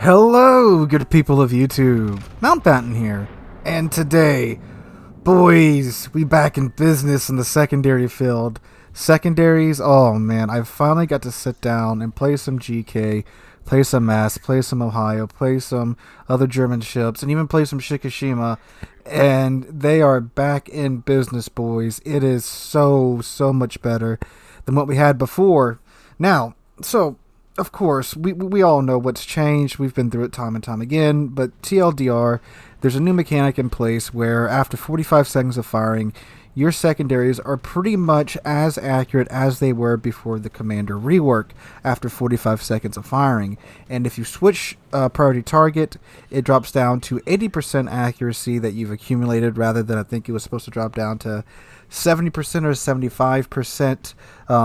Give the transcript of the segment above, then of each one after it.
Hello, good people of YouTube. Mountbatten here. And today, boys, we back in business in the secondary field. Secondaries, oh man, I finally got to sit down and play some GK, play some Mass, play some Ohio, play some other German ships, and even play some Shikishima. And they are back in business, boys. It is so much better than what we had before. Now, of course, we all know what's changed. We've been through it time and time again. But TLDR, there's a new mechanic in place where after 45 seconds of firing, your secondaries are pretty much as accurate as they were before the commander rework after 45 seconds of firing. And if you switch priority target, it drops down to 80% accuracy that you've accumulated rather than I think it was supposed to drop down to 70% or 75%.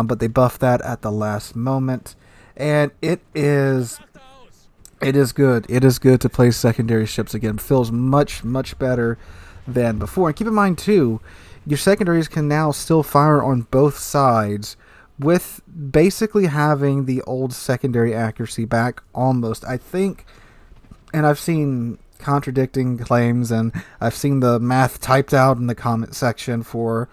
But they buffed that at the last moment. And it is good. It is good to play secondary ships again. It feels much better than before. And keep in mind too, your secondaries can now still fire on both sides with basically having the old secondary accuracy back almost. I think, and I've seen contradicting claims, and I've seen the math typed out in the comment section for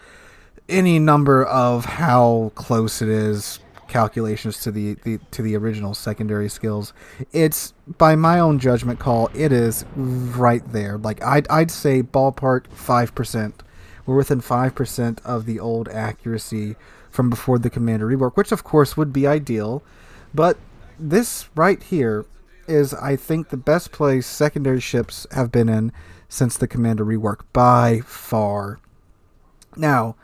any number of how close it is. Calculations to the original secondary skills. It's by my own judgment call. It is right there. Like I'd say ballpark 5%. We're within 5% of the old accuracy from before the commander rework, which of course would be ideal. But this right here is, I think, the best place secondary ships have been in since the commander rework by far. Now,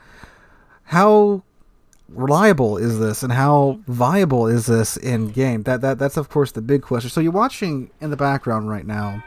how reliable is this and how viable is this in game? That's of course the big question. So you're watching in the background right now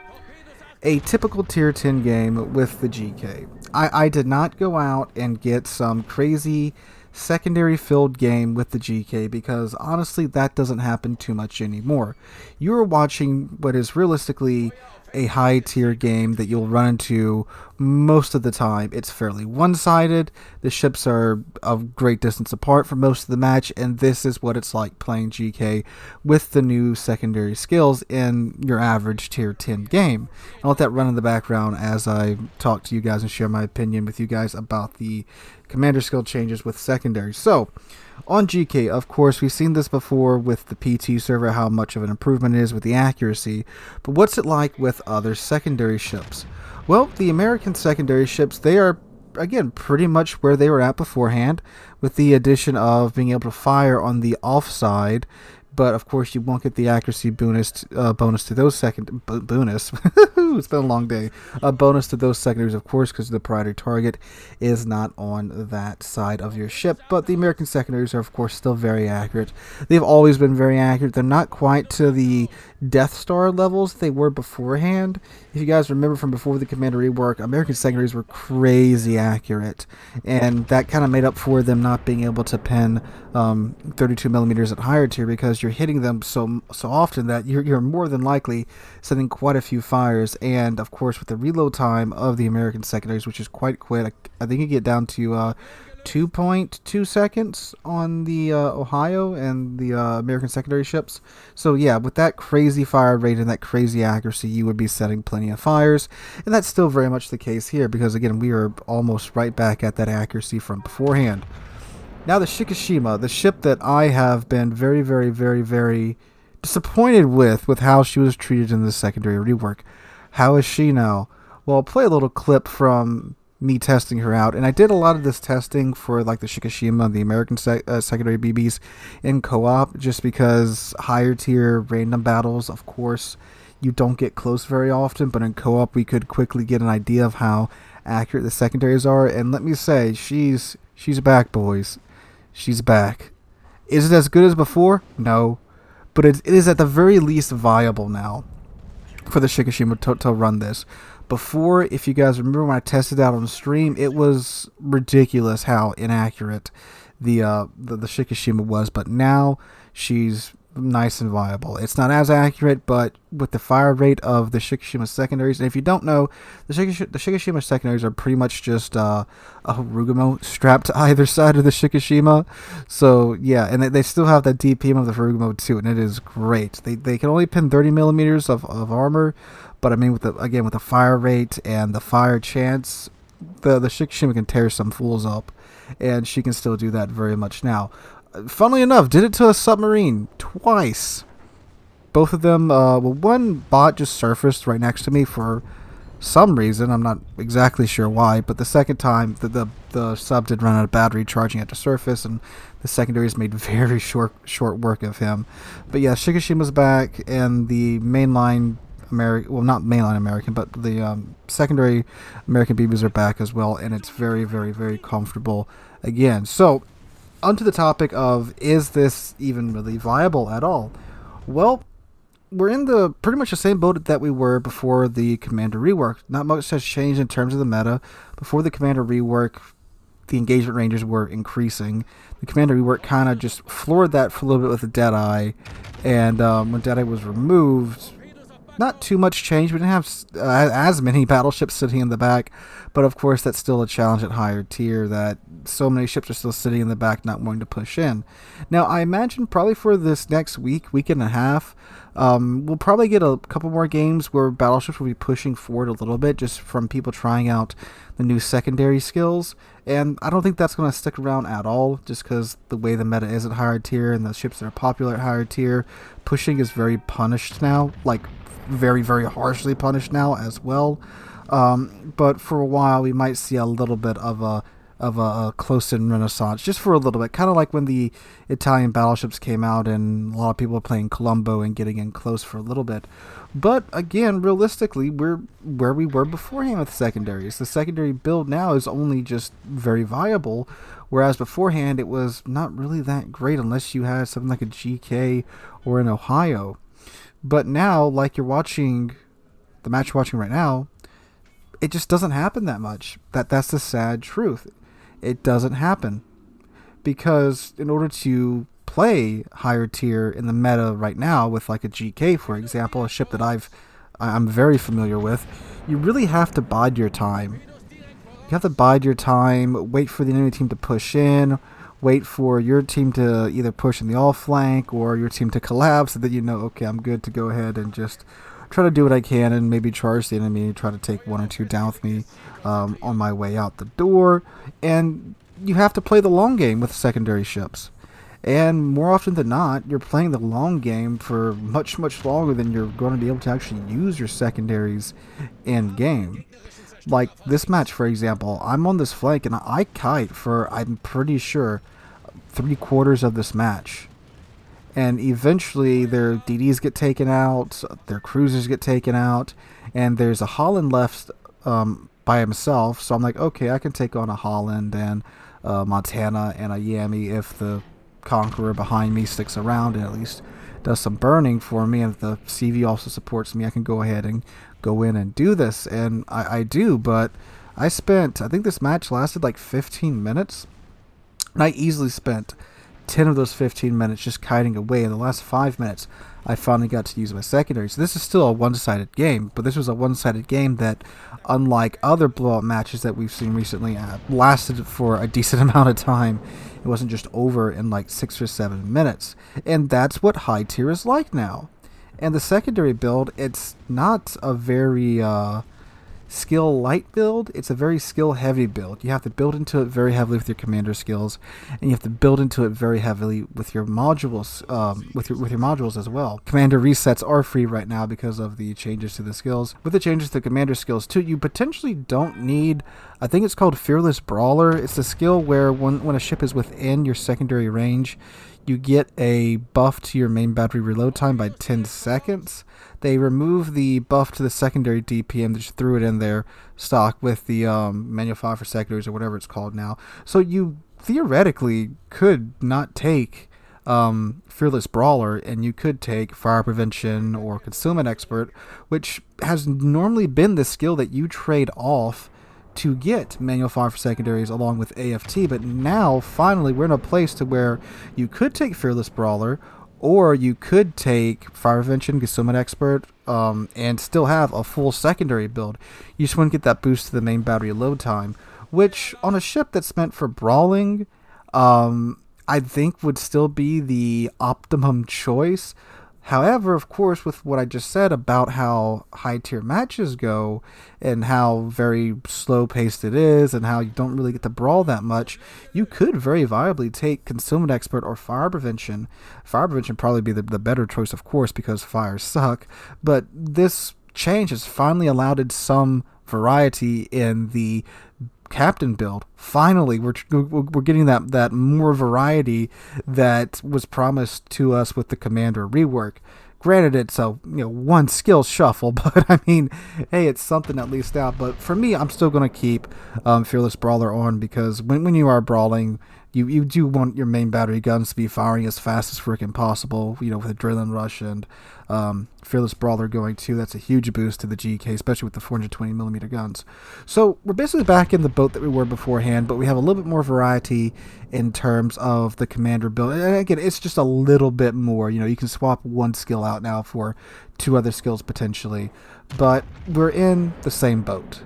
a typical tier 10 game with the GK. I did not go out and get some crazy secondary filled game with the GK because honestly that doesn't happen too much anymore. You're watching what is realistically a high tier game that you'll run into most of the time. It's fairly one-sided. The ships are a great distance apart for most of the match, and this is what it's like playing GK with the new secondary skills in your average tier 10 game. I'll let that run in the background as I talk to you guys and share my opinion with you guys about the commander skill changes with secondary. So, on GK, of course, we've seen this before with the PT server, how much of an improvement it is with the accuracy. But what's it like with other secondary ships? Well, the American secondary ships, they are, again, pretty much where they were at beforehand, with the addition of being able to fire on the offside. But of course, you won't get the accuracy bonus to those bonus. It's been a long day. A bonus to those secondaries, of course, because the priority target is not on that side of your ship. But the American secondaries are, of course, still very accurate. They've always been very accurate. They're not quite to the Death Star levels they were beforehand. If you guys remember from before the commander rework, American secondaries were crazy accurate, and that kind of made up for them not being able to pin 32 millimeters at higher tier because you're hitting them so often that you're more than likely sending quite a few fires. And of course, with the reload time of the American secondaries, which is quite quick, I think you get down to 2.2 seconds on the Ohio and the American secondary ships. So yeah, with that crazy fire rate and that crazy accuracy, you would be setting plenty of fires, and that's still very much the case here because again, we are almost right back at that accuracy from beforehand. Now the Shikishima, the ship that I have been very disappointed with how she was treated in the secondary rework. How is she now? Well, I'll play a little clip from me testing her out, and I did a lot of this testing for like the Shikishima and the American secondary BBs in co-op, just because higher tier random battles, of course, you don't get close very often, but in co-op we could quickly get an idea of how accurate the secondaries are. And let me say, she's back, boys. She's back. Is it as good as before? No, but it is at the very least viable now for the Shikishima to run this. Before, if you guys remember when I tested out on stream, it was ridiculous how inaccurate the Shikishima was. But now she's nice and viable. It's not as accurate, but with the fire rate of the Shikishima secondaries, and if you don't know, the Shikishima secondaries are pretty much just a Harugumo strapped to either side of the Shikishima. So yeah, and they still have that DPM of the Harugumo too, and it is great. They can only pin 30 millimeters of armor, but I mean with the fire rate and the fire chance, the Shikishima can tear some fools up, and she can still do that very much now. Funnily enough, did it to a submarine twice. Both of them, one bot just surfaced right next to me for some reason. I'm not exactly sure why, but the second time, the sub did run out of battery charging at the surface, and the secondaries made very short work of him. But yeah, Shikishima's back, and the mainline American, well, not mainline American, but the secondary American BBs are back as well, and it's very, very, very comfortable again. So, onto the topic of, is this even really viable at all? Well, we're in the pretty much the same boat that we were before the Commander rework. Not much has changed in terms of the meta. Before the Commander rework, the engagement ranges were increasing. The Commander rework kind of just floored that for a little bit with the Deadeye, and when Deadeye was removed, not too much change. We didn't have as many battleships sitting in the back, but of course that's still a challenge at higher tier, that so many ships are still sitting in the back not wanting to push in. Now I imagine probably for this next week and a half, we'll probably get a couple more games where battleships will be pushing forward a little bit, just from people trying out the new secondary skills, and I don't think that's going to stick around at all, just because the way the meta is at higher tier and the ships that are popular at higher tier, pushing is very punished now, like very, very harshly punished now as well. But for a while we might see a little bit of a close-in renaissance, just for a little bit, kind of like when the Italian battleships came out and a lot of people were playing Colombo and getting in close for a little bit. But again, realistically, we're where we were beforehand with secondaries. The secondary build now is only just very viable, whereas beforehand it was not really that great unless you had something like a GK or an Ohio. But now, like you're watching, the match you're watching right now, it just doesn't happen that much. That's the sad truth. It doesn't happen. Because in order to play higher tier in the meta right now with like a GK, for example, a ship that I'm very familiar with, you really have to bide your time. You have to bide your time, wait for the enemy team to push in, wait for your team to either push in the all flank or your team to collapse, so that you know, okay, I'm good to go ahead and just try to do what I can and maybe charge the enemy and try to take one or two down with me on my way out the door. And you have to play the long game with secondary ships. And more often than not, you're playing the long game for much, much longer than you're going to be able to actually use your secondaries in game. Like this match, for example, I'm on this flank and I kite for, I'm pretty sure, 3/4 of this match. And eventually their DDs get taken out, their cruisers get taken out, and there's a Holland left by himself. So I'm like, okay, I can take on a Holland and Montana and a Yami if the Conqueror behind me sticks around and at least does some burning for me, and if the CV also supports me, I can go ahead and go in and do this. And I do, but I think this match lasted like 15 minutes, and I easily spent 10 of those 15 minutes just kiting away. In the last 5 minutes, I finally got to use my secondary. So this is still a one-sided game, but this was a one-sided game that, unlike other blowout matches that we've seen recently, lasted for a decent amount of time. It wasn't just over in like 6 or 7 minutes. And that's what high tier is like now. And the secondary build, it's not a very skill light build, it's a very skill heavy build. You have to build into it very heavily with your commander skills, and you have to build into it very heavily with your modules, with your modules as well. Commander resets are free right now because of the changes to the skills. With the changes to commander skills too, you potentially don't need, I think it's called Fearless Brawler. It's a skill where when a ship is within your secondary range, you get a buff to your main battery reload time by 10 seconds. They remove the buff to the secondary DPM. They just threw it in there stock with the manual file for secondaries or whatever it's called now. So you theoretically could not take Fearless Brawler, and you could take Fire Prevention or Concealment Expert, which has normally been the skill that you trade off to get manual fire for secondaries along with AFT. But now finally we're in a place to where you could take Fearless Brawler, Or you could take Fire Prevention, Concealment Expert, and still have a full secondary build. You just want to get that boost to the main battery load time, which on a ship that's meant for brawling, I think would still be the optimum choice. However, of course, with what I just said about how high tier matches go and how very slow paced it is and how you don't really get to brawl that much, you could very viably take Concealment Expert or Fire Prevention. Fire Prevention would probably be the better choice, of course, because fires suck. But this change has finally allowed some variety in the captain build. Finally, we're getting that more variety that was promised to us with the commander rework. Granted, it's a one skill shuffle, but I mean, hey, it's something at least out. But for me, I'm still going to keep Fearless Brawler on, because when you are brawling, you do want your main battery guns to be firing as fast as freaking possible, with Adrenaline Rush and Fearless Brawler going too. That's a huge boost to the GK, especially with the 420mm guns. So we're basically back in the boat that we were beforehand, but we have a little bit more variety in terms of the commander build. And again, it's just a little bit more. You can swap one skill out now for two other skills potentially, but we're in the same boat.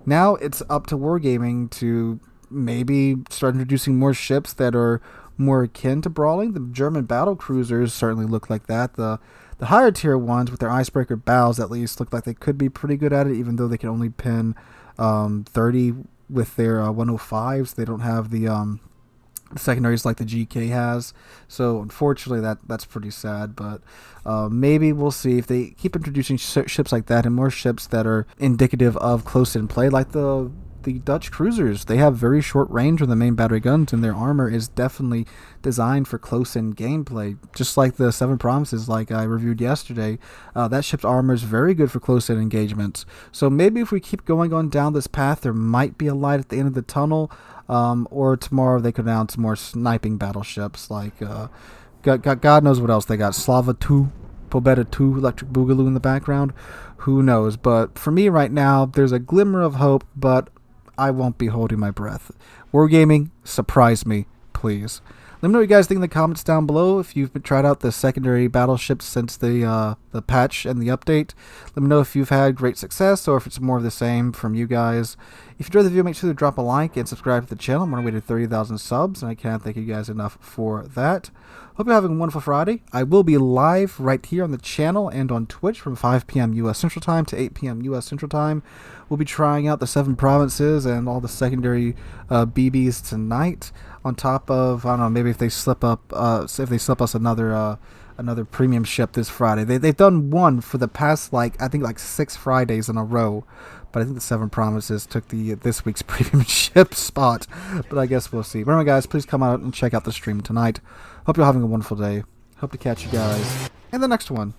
Now it's up to Wargaming to maybe start introducing more ships that are more akin to brawling. The German battle cruisers certainly look like that. The higher tier ones with their icebreaker bows at least look like they could be pretty good at it, even though they can only pin 30 with their 105s. They don't have the secondaries like the GK has. So unfortunately that's pretty sad, but maybe we'll see if they keep introducing ships like that and more ships that are indicative of close-in play, like the Dutch cruisers. They have very short range with the main battery guns, and their armor is definitely designed for close-in gameplay. Just like the Seven Promises, like I reviewed yesterday, that ship's armor is very good for close-in engagements. So maybe if we keep going on down this path, there might be a light at the end of the tunnel, or tomorrow they could announce more sniping battleships, like God knows what else they got. Slava 2, Pobeda 2, Electric Boogaloo in the background. Who knows? But for me right now, there's a glimmer of hope, but I won't be holding my breath. Wargaming, surprise me, please. Let me know what you guys think in the comments down below. If you've tried out the secondary battleships since the patch and the update, let me know if you've had great success or if it's more of the same from you guys. If you enjoyed the video, make sure to drop a like and subscribe to the channel. I'm on our way to 30,000 subs, and I can't thank you guys enough for that. Hope you're having a wonderful Friday. I will be live right here on the channel and on Twitch from 5 p.m. U.S. Central Time to 8 p.m. U.S. Central Time. We'll be trying out the 7 provinces and all the secondary BBs tonight. On top of, I don't know, maybe if they slip us another premium ship this Friday. They've done one for the past I think 6 Fridays in a row. But I think the 7 Promises took this week's premium ship spot. But I guess we'll see. But anyway, guys, please come out and check out the stream tonight. Hope you're having a wonderful day. Hope to catch you guys in the next one.